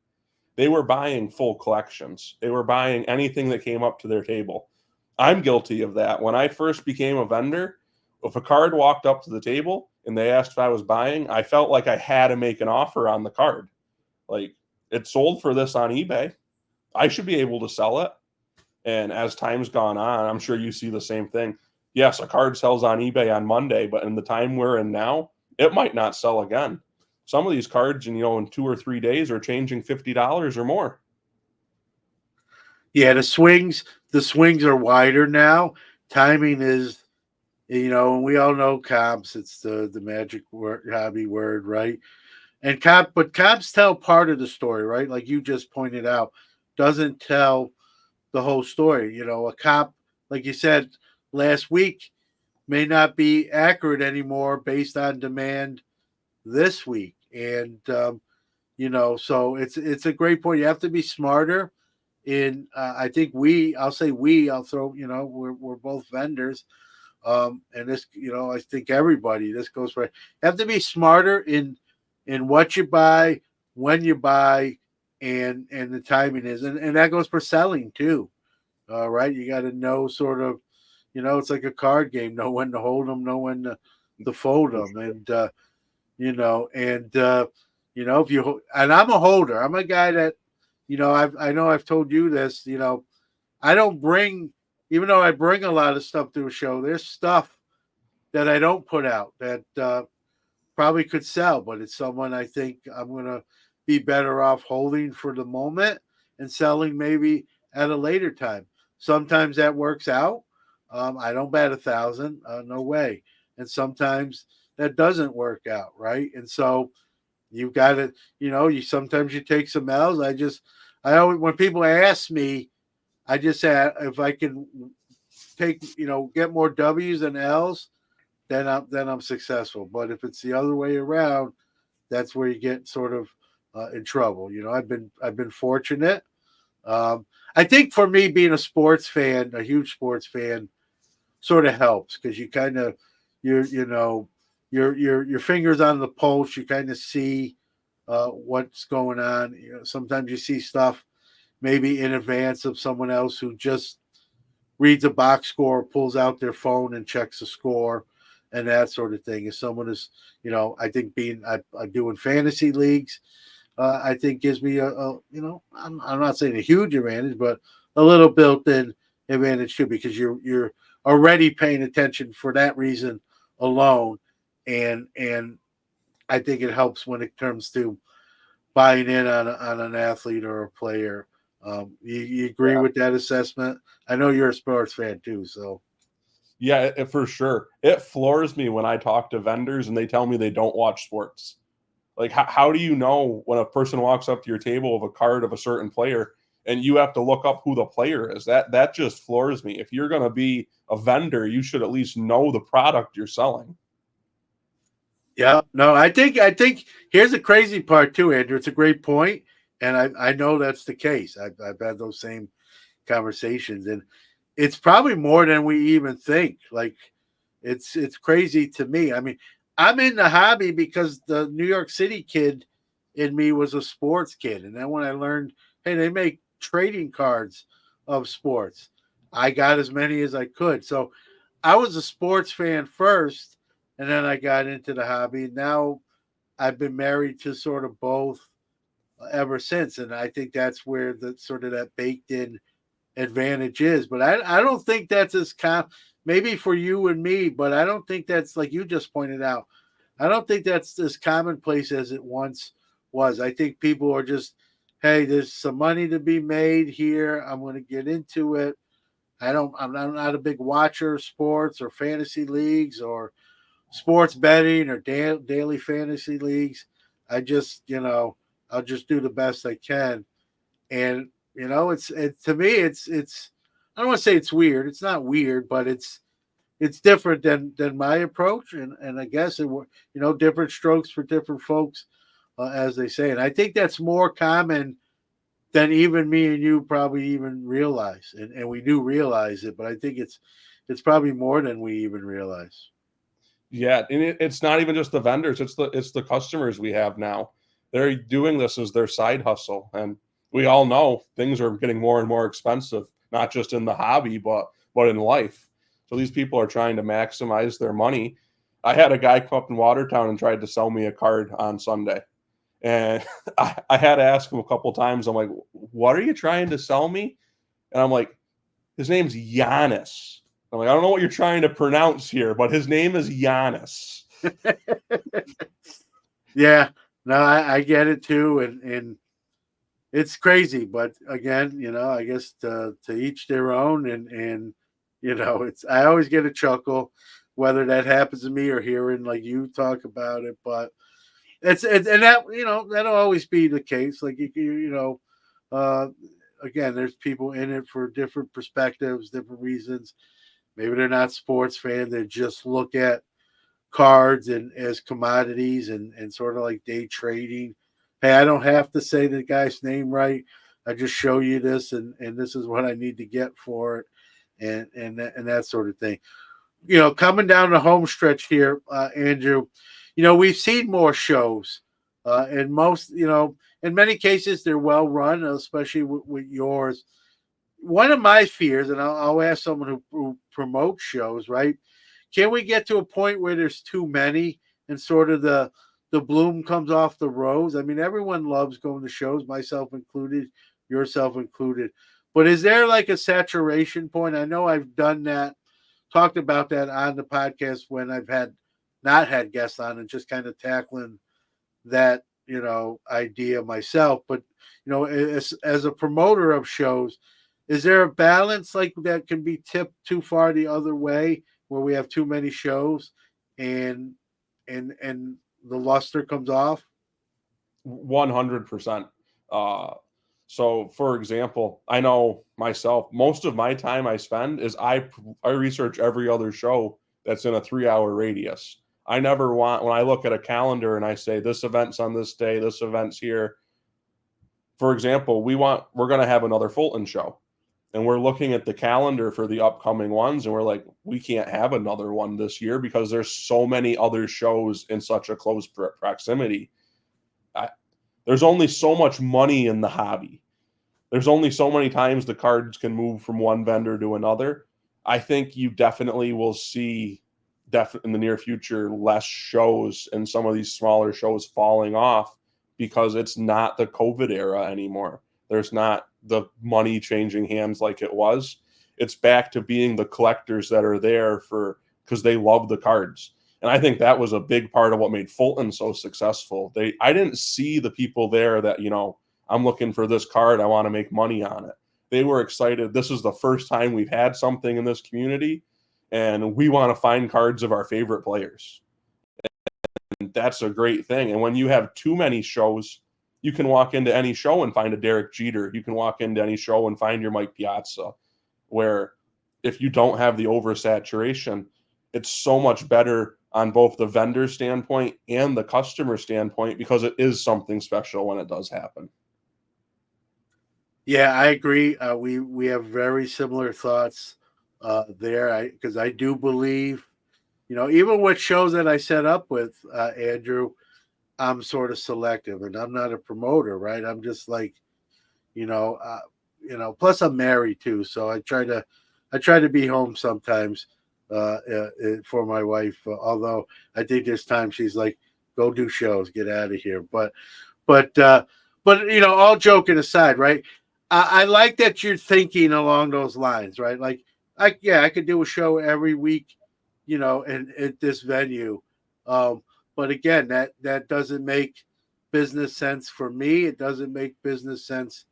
They were buying full collections. They were buying anything that came up to their table. I'm guilty of that. When I first became a vendor, if a card walked up to the table and they asked if I was buying, I felt like I had to make an offer on the card. Like, it sold for this on eBay. I should be able to sell it. And as time's gone on, I'm sure you see the same thing. Yes, a card sells on eBay on Monday, but in the time we're in now, it might not sell again. Some of these cards, in 2 or 3 days, are changing $50 or more. Yeah, the swings are wider now. Timing is, and we all know comps. It's the magic word, hobby word, right? And but comps tell part of the story, right? Like you just pointed out, doesn't tell the whole story. A comp, like you said last week, may not be accurate anymore based on demand this week. And so it's a great point. You have to be smarter. I think I'll say I'll throw, we're both vendors. And this, I think everybody, this goes for, you have to be smarter in what you buy, when you buy, and the timing is. And that goes for selling too. Right. You got to know sort of, it's like a card game, know when to hold them, know when to fold them. And, if and I'm a holder, I'm a guy that, I know I've told you this, I don't bring, even though I bring a lot of stuff to a show, there's stuff that I don't put out that probably could sell, but it's someone I think I'm going to be better off holding for the moment and selling maybe at a later time. Sometimes that works out. I don't bat 1,000, no way. And sometimes that doesn't work out, right? And so you've got to, sometimes you take some L's. I always, when people ask me, I just say if I can take, get more W's than L's, then I'm successful. But if it's the other way around, that's where you get sort of in trouble. I've been fortunate. I think for me, being a sports fan, a huge sports fan, sort of helps because you kind of your fingers on the pulse. You kind of see what's going on. Sometimes you see stuff maybe in advance of someone else who just reads a box score, pulls out their phone and checks the score, and that sort of thing. If someone is, I think I doing fantasy leagues, I think gives me I'm not saying a huge advantage, but a little built-in advantage too, because you're already paying attention for that reason alone, and I think it helps when it comes to buying in on an athlete or a player. You agree with that assessment? I know you're a sports fan too, so. Yeah, for sure. It floors me when I talk to vendors and they tell me they don't watch sports. Like, how do you know when a person walks up to your table with a card of a certain player and you have to look up who the player is? That just floors me. If you're going to be a vendor, you should at least know the product you're selling. Yeah, no, I think here's the crazy part too, Andrew. It's a great point, and I know that's the case. I've had those same conversations, and it's probably more than we even think. Like, it's crazy to me. I mean, I'm in the hobby because the New York City kid in me was a sports kid, and then when I learned, hey, they make trading cards of sports, I got as many as I could. So I was a sports fan first, and then I got into the hobby. Now I've been married to sort of both ever since, and I think that's where the sort of that baked in advantage is. But I don't think that's as maybe for you and me, but I don't think that's, like you just pointed out, I don't think that's as commonplace as it once was. I think people are just, hey, there's some money to be made here. I'm going to get into it. I'm not a big watcher of sports or fantasy leagues or sports betting or daily fantasy leagues. I just, I'll just do the best I can. And, to me, I don't want to say it's weird. It's not weird, but it's different than my approach. And I guess different strokes for different folks, as they say. And I think that's more common than even me and you probably even realize. And we do realize it, but I think it's probably more than we even realize. Yeah, and it's not even just the vendors; it's the customers we have now. They're doing this as their side hustle, and we all know things are getting more and more expensive, not just in the hobby, but in life. So these people are trying to maximize their money. I had a guy come up in Watertown and tried to sell me a card on Sunday, and I had to ask him a couple times. I'm like, "What are you trying to sell me?" And I'm like, "His name's Giannis." I'm like, I don't know what you're trying to pronounce here, but his name is Giannis. Yeah, no, I get it too, and it's crazy, but again, I guess to each their own, and it's I always get a chuckle, whether that happens to me or hearing like you talk about it, but it's and that that'll always be the case. Like uh, again, there's people in it for different perspectives, different reasons. Maybe they're not sports fans; they just look at cards and as commodities and sort of like day trading. Hey, I don't have to say the guy's name right. I just show you this and this is what I need to get for it and that sort of thing. Coming down the home stretch here, Andrew, we've seen more shows. And most, in many cases, they're well run, especially with yours. One of my fears, and I'll ask someone who promotes shows, right? Can we get to a point where there's too many and sort of the bloom comes off the rose? I mean, everyone loves going to shows, myself included, yourself included. But is there like a saturation point? I know I've done that, talked about that on the podcast when I've not had guests on and just kind of tackling that, idea myself. But, as a promoter of shows, is there a balance like that can be tipped too far the other way where we have too many shows and and the luster comes off? 100%. Uh, so, for example, I know myself, most of my time I spend is I research every other show that's in a 3 hour radius. I never want, when I look at a calendar and I say, this event's on this day, this event's here. For example, we're going to have another Fulton show, and we're looking at the calendar for the upcoming ones, and we're like, we can't have another one this year because there's so many other shows in such a close proximity. I, there's only so much money in the hobby. There's only so many times the cards can move from one vendor to another. I think you definitely will see in the near future less shows and some of these smaller shows falling off because it's not the COVID era anymore. There's not the money changing hands like it was. It's back to being the collectors that are there for because they love the cards. And I think that was a big part of what made Fulton so successful. I didn't see the people there that, I'm looking for this card, I want to make money on it. They were excited. This is the first time we've had something in this community, and we want to find cards of our favorite players. And that's a great thing. And when you have too many shows, you can walk into any show and find a Derek Jeter. You can walk into any show and find your Mike Piazza. Where if you don't have the oversaturation, it's so much better on both the vendor standpoint and the customer standpoint because it is something special when it does happen. Yeah, I agree. We have very similar thoughts there. Because I do believe, even with shows that I set up with Andrew, I'm sort of selective, and I'm not a promoter, right? I'm just like, you know, uh, Plus, I'm married too, so I try to be home sometimes for my wife. Although I think this time she's like, "Go do shows, get out of here." But all joking aside, right? I like that you're thinking along those lines, right? Like, I could do a show every week, and at this venue. Um, but again, that doesn't make business sense for me. It doesn't make business sense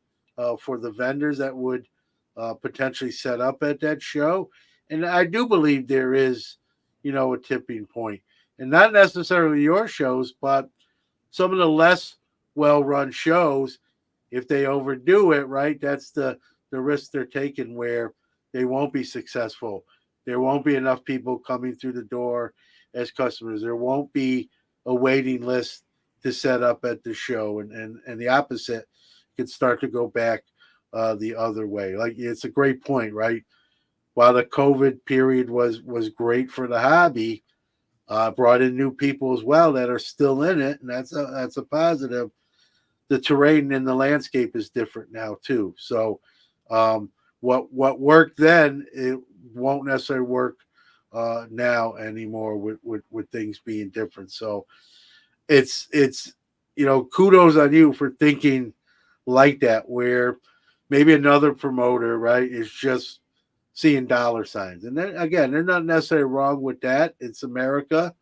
for the vendors that would potentially set up at that show. And I do believe there is, a tipping point, and not necessarily your shows, but some of the less well-run shows. If they overdo it, right, that's the risk they're taking, where they won't be successful. There won't be enough people coming through the door as customers. There won't be a waiting list to set up at the show, and the opposite could start to go back the other way. Like, it's a great point, right? While the COVID period was great for the hobby, brought in new people as well that are still in it, and that's a positive. The terrain and the landscape is different now too. So, what worked then, it won't necessarily work now anymore with things being different. So it's kudos on you for thinking like that, where maybe another promoter, right, is just seeing dollar signs. And then again, they're not necessarily wrong with that. It's America.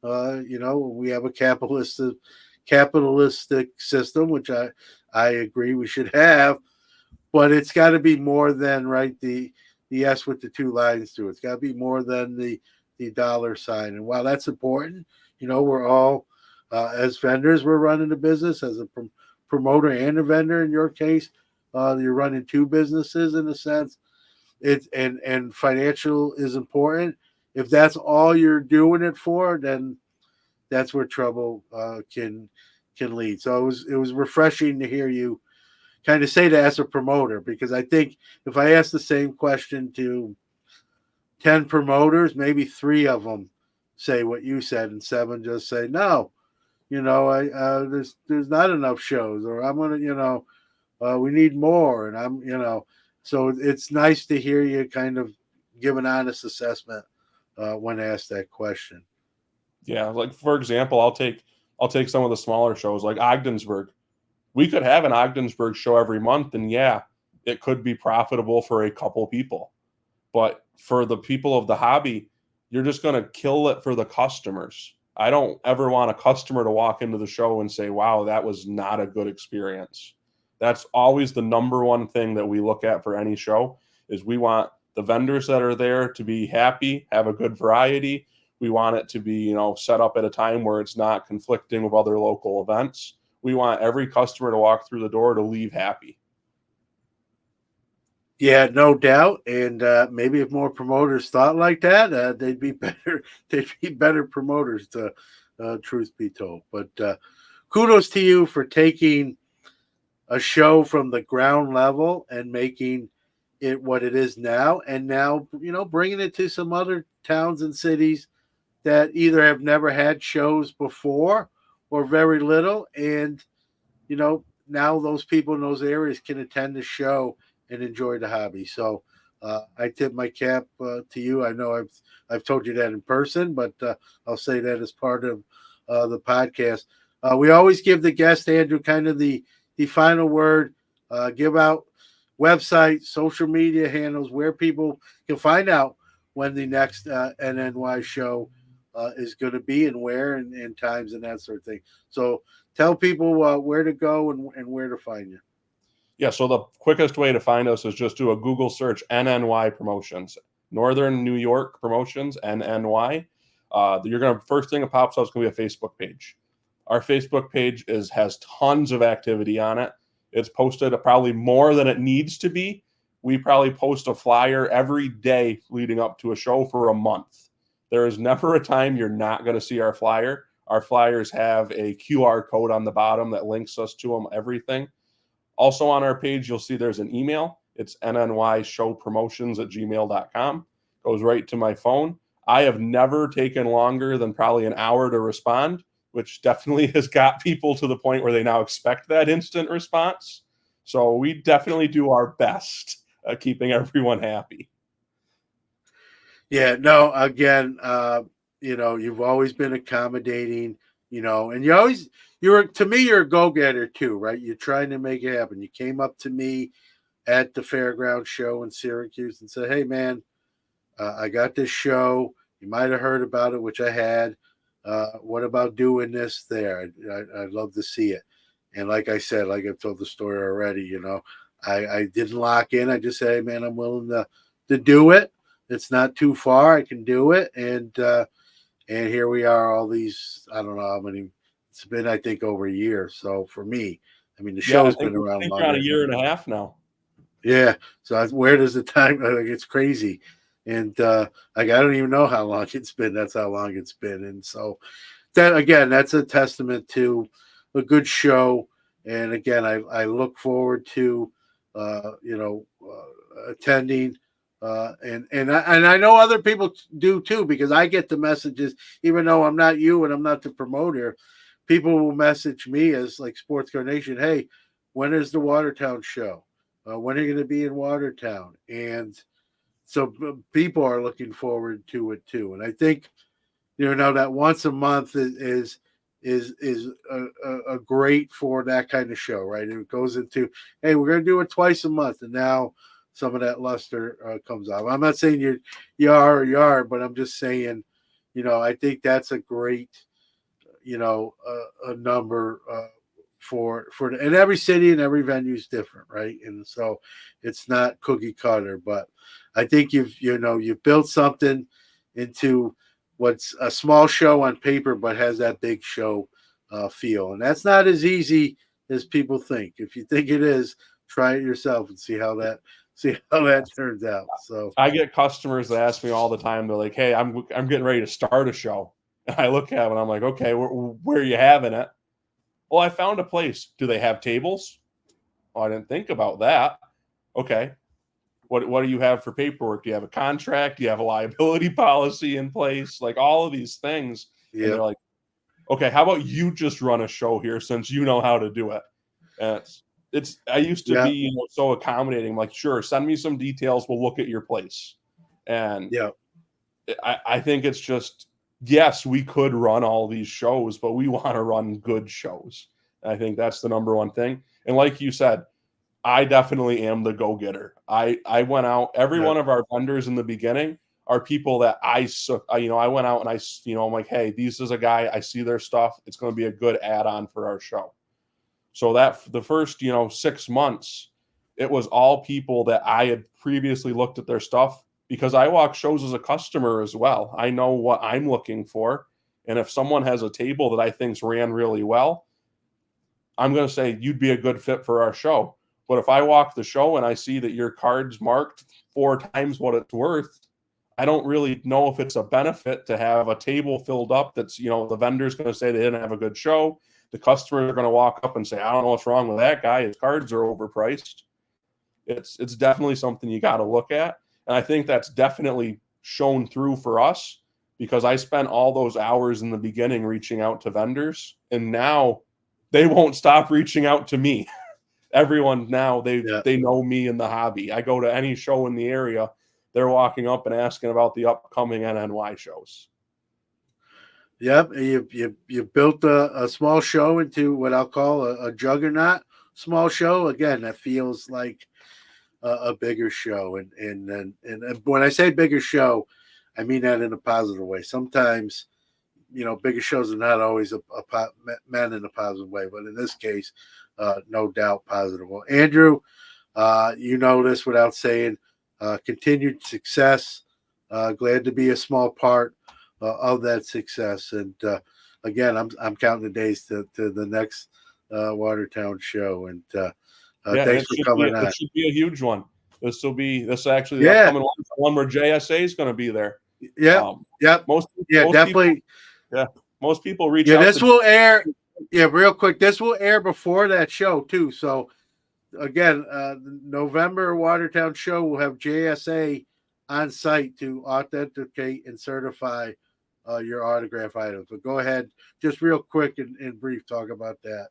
We have a capitalistic system, which I agree we should have, but it's got to be more than, right, the S with the two lines through it. It's got to be more than the dollar sign. And while that's important, we're all as vendors, we're running a business as a promoter and a vendor. In your case, you're running two businesses in a sense. And financial is important. If that's all you're doing it for, then that's where trouble can lead. So it was refreshing to hear you kind of say that as a promoter, because I think if I ask the same question to 10 promoters, maybe 3 of them say what you said, and 7 just say no. There's not enough shows, or I'm gonna, we need more, and so it's nice to hear you kind of give an honest assessment when asked that question. Yeah, like for example, I'll take some of the smaller shows like Ogdensburg. We could have an Ogdensburg show every month, and yeah, it could be profitable for a couple people. But for the people of the hobby, you're just going to kill it for the customers. I don't ever want a customer to walk into the show and say, wow, that was not a good experience. That's always the number one thing that we look at for any show, is we want the vendors that are there to be happy, have a good variety. We want it to be, set up at a time where it's not conflicting with other local events. We want every customer to walk through the door to leave happy. Yeah, no doubt. And maybe if more promoters thought like that, they'd be better. They'd be better promoters. To truth be told, but kudos to you for taking a show from the ground level and making it what it is now, and now bringing it to some other towns and cities that either have never had shows before or very little, and now those people in those areas can attend the show and enjoy the hobby. So I tip my cap to you. I know I've told you that in person, but I'll say that as part of the podcast. We always give the guest, Andrew, kind of the final word. Give out website, social media handles, where people can find out when the next NNY show is going to be, and where, and times, and that sort of thing. So tell people where to go and where to find you. Yeah, so the quickest way to find us is just do a Google search, NNY Promotions, Northern New York Promotions, NNY. First thing that pops up is going to be a Facebook page. Our Facebook page has tons of activity on it. It's posted probably more than it needs to be. We probably post a flyer every day leading up to a show for a month. There is never a time you're not going to see our flyer. Our flyers have a QR code on the bottom that links us to them, everything. Also on our page, you'll see there's an email. It's nnYshowpromotions@gmail.com. Goes right to my phone. I have never taken longer than probably an hour to respond, which definitely has got people to the point where they now expect that instant response. So we definitely do our best at keeping everyone happy. Yeah, no, again, you've always been accommodating, and to me, you're a go-getter too, right? You're trying to make it happen. You came up to me at the Fairground show in Syracuse and said, hey, man, I got this show. You might have heard about it, which I had. What about doing this there? I'd love to see it. And like I said, like I've told the story already, I didn't lock in. I just say, hey, man, I'm willing to do it. It's not too far. I can do it. And here we are, all these, I don't know how many, it's been, I think, over a year. So for me, I mean, the Yeah, show's been I around think you're on a longer. year and a half now. Yeah. So where does the time, like, it's crazy. And like, I don't even know how long it's been. That's how long it's been. And so that, again, that's a testament to a good show. And again, I look forward to, attending. And I know other people do too, because I get the messages, even though I'm not you and I'm not the promoter. People will message me as like Sports Car Nation, hey, when is the Watertown show? When are you going to be in Watertown? And so people are looking forward to it too. And I think that once a month is a great for that kind of show, right? It goes into, hey, we're going to do it twice a month, and now some of that luster comes off. I'm not saying you are, but I'm just saying, I think that's a great, a number and every city and every venue is different, right? And so it's not cookie cutter, but I think you've built something into what's a small show on paper, but has that big show feel, and that's not as easy as people think. If you think it is, try it yourself and see how that turns out. So I get customers that ask me all the time. They're like, "Hey, I'm getting ready to start a show," and I look at them and I'm like, "Okay, where are you having it?" Well, I found a place. Do they have tables? Oh, I didn't think about that. Okay. What do you have for paperwork? Do you have a contract? Do you have a liability policy in place? Like all of these things. And yeah, they're like, okay, how about you just run a show here since you know how to do it? And I used to be, yeah, so accommodating. I'm like, sure, send me some details. We'll look at your place. And yeah, I think it's just, yes, we could run all these shows, but we want to run good shows. I think that's the number one thing. And like you said, I definitely am the go-getter. I went out, every yeah, one of our vendors in the beginning are people that I went out and I'm like, hey, this is a guy, I see their stuff. It's going to be a good add-on for our show. So that the first, 6 months, it was all people that I had previously looked at their stuff because I walk shows as a customer as well. I know what I'm looking for. And if someone has a table that I think's ran really well, I'm going to say you'd be a good fit for our show. But if I walk the show and I see that your card's marked 4 times what it's worth, I don't really know if it's a benefit to have a table filled up that's, the vendor's going to say they didn't have a good show. The customers are going to walk up and say, I don't know what's wrong with that guy. His cards are overpriced. It's definitely something you got to look at. And I think that's definitely shown through for us because I spent all those hours in the beginning reaching out to vendors. And now they won't stop reaching out to me. Everyone now yeah. they know me in the hobby. I go to any show in the area, they're walking up and asking about the upcoming NNY shows. Yep, you built a small show into what I'll call a juggernaut small show. Again, that feels like a bigger show, and when I say bigger show, I mean that in a positive way. Sometimes, bigger shows are not always meant in a positive way, but in this case, no doubt positive. Well, Andrew, you know this without saying. Continued success. Glad to be a small part of that success. And again, I'm counting the days to the next Watertown show. And Yeah, and thanks for coming on. it should be a huge one. This actually the Yeah, upcoming one where JSA is going to be there. yep, Um, yep, most yeah, most people definitely. yeah most people reach Yeah, out this to. will air. Yeah, real quick. This will air before that show too. So again, the November Watertown show will have JSA on site to authenticate and certify your autograph items. But go ahead, just real quick and brief, talk about that.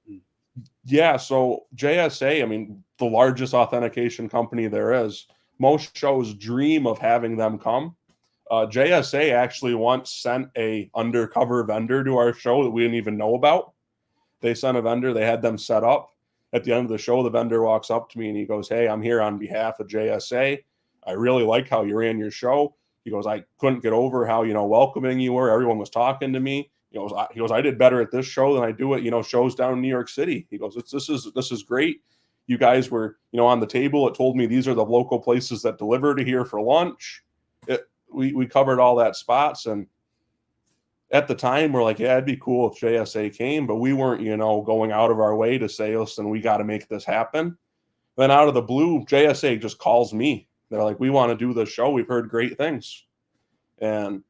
Yeah, so JSA, I mean, the largest authentication company there is. Most shows dream of having them come. JSA actually once sent a undercover vendor to our show that we didn't even know about. They sent a vendor, they had them set up. At the end of the show, the vendor walks up to me and he goes, hey, I'm here on behalf of JSA. I really like how you ran your show. He goes, I couldn't get over how, welcoming you were. Everyone was talking to me. He goes, I did better at this show than I do at, shows down in New York City. He goes, this is great. You guys were, on the table. It told me these are the local places that deliver to here for lunch. We covered all that spots. And at the time we're like, yeah, it'd be cool if JSA came, but we weren't, going out of our way to say, listen, we got to make this happen. Then out of the blue, JSA just calls me. They're like, we want to do this show. We've heard great things. And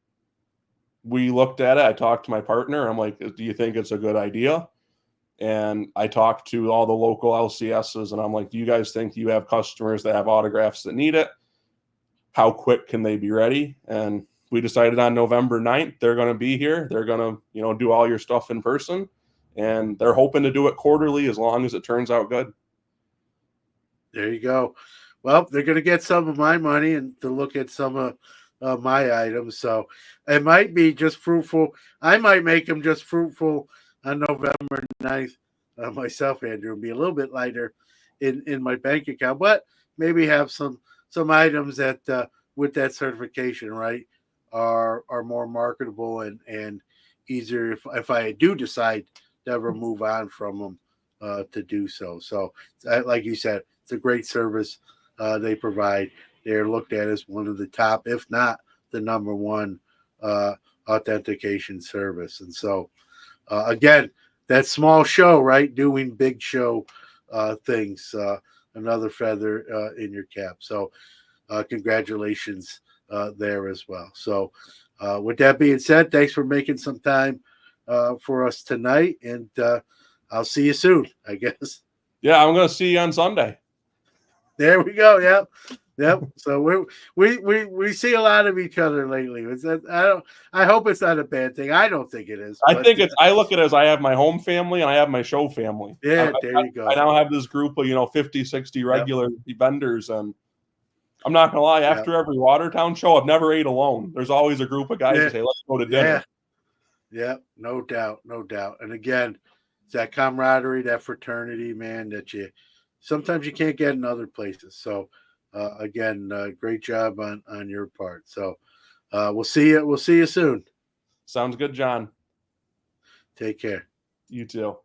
we looked at it. I talked to my partner. I'm like, do you think it's a good idea? And I talked to all the local LCSs, and I'm like, do you guys think you have customers that have autographs that need it? How quick can they be ready? And we decided on November 9th, they're going to be here. They're going to, do all your stuff in person. And they're hoping to do it quarterly as long as it turns out good. There you go. Well, they're going to get some of my money and to look at some of my items. So it might be just fruitful. I might make them just fruitful on November 9th myself, Andrew, and be a little bit lighter in my bank account, but maybe have some items that with that certification, right, are more marketable and easier if I do decide to ever move on from them to do so. So like you said, it's a great service they provide. They're looked at as one of the top, if not the number one authentication service. And so again, that small show, right, doing big show things, another feather in your cap. So congratulations there as well. So with that being said, thanks for making some time for us tonight, and I'll see you soon, I guess. Yeah, I'm going to see you on Sunday. There we go. Yep. So we see a lot of each other lately. I hope it's not a bad thing. I don't think it is. I look at it as I have my home family and I have my show family. Yeah, there you go. I now have this group of 50, 60 regular vendors, and I'm not gonna lie, after every Watertown show, I've never ate alone. There's always a group of guys that say, let's go to dinner. Yeah, no doubt. And again, it's that camaraderie, that fraternity, man, that sometimes you can't get in other places. So again, great job on your part. So we'll see you soon. Sounds good, John. Take care. You too.